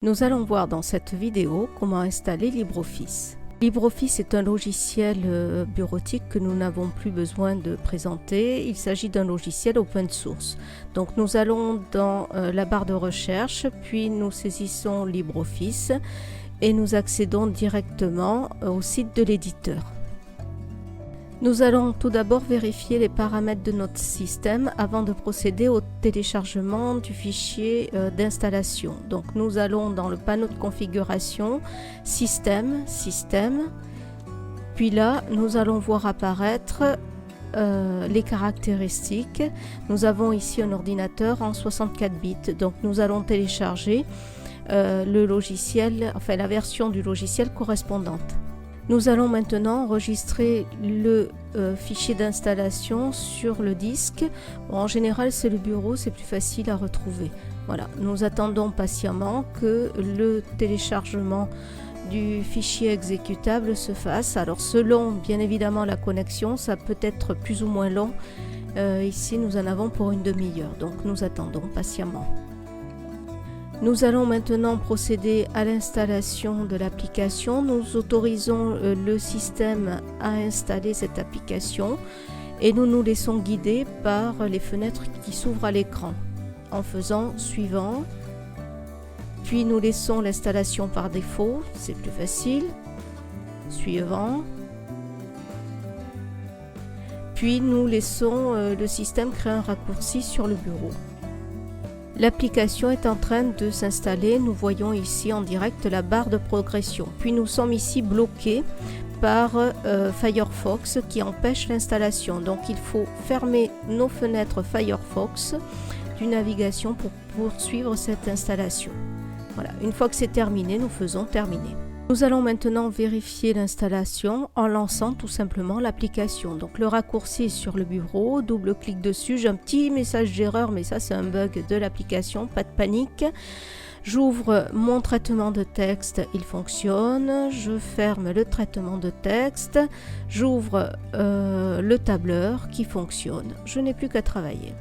Nous allons voir dans cette vidéo comment installer LibreOffice. LibreOffice est un logiciel bureautique que nous n'avons plus besoin de présenter. Il s'agit d'un logiciel open source. Donc nous allons dans la barre de recherche, puis nous saisissons LibreOffice et nous accédons directement au site de l'éditeur. Nous allons tout d'abord vérifier les paramètres de notre système avant de procéder au téléchargement du fichier d'installation. Donc nous allons dans le panneau de configuration, Système, puis là nous allons voir apparaître les caractéristiques. Nous avons ici un ordinateur en 64 bits, donc nous allons télécharger le logiciel, enfin la version du logiciel correspondante. Nous allons maintenant enregistrer le fichier d'installation sur le disque. Bon, en général, c'est le bureau, c'est plus facile à retrouver. Voilà, nous attendons patiemment que le téléchargement du fichier exécutable se fasse. Alors, selon bien évidemment la connexion, ça peut être plus ou moins long. Ici, nous en avons pour une demi-heure, donc nous attendons patiemment. Nous allons maintenant procéder à l'installation de l'application. Nous autorisons le système à installer cette application et nous nous laissons guider par les fenêtres qui s'ouvrent à l'écran en faisant suivant. Puis nous laissons l'installation par défaut, c'est plus facile. Suivant. Puis nous laissons le système créer un raccourci sur le bureau. L'application est en train de s'installer. Nous voyons ici en direct la barre de progression. Puis nous sommes ici bloqués par Firefox qui empêche l'installation. Donc il faut fermer nos fenêtres Firefox du navigation pour poursuivre cette installation. Voilà, une fois que c'est terminé, nous faisons terminer. Nous allons maintenant vérifier l'installation en lançant tout simplement l'application. Donc le raccourci est sur le bureau, double-clic dessus, j'ai un petit message d'erreur, mais ça c'est un bug de l'application, pas de panique. J'ouvre mon traitement de texte, il fonctionne. Je ferme le traitement de texte. J'ouvre le tableur qui fonctionne. Je n'ai plus qu'à travailler.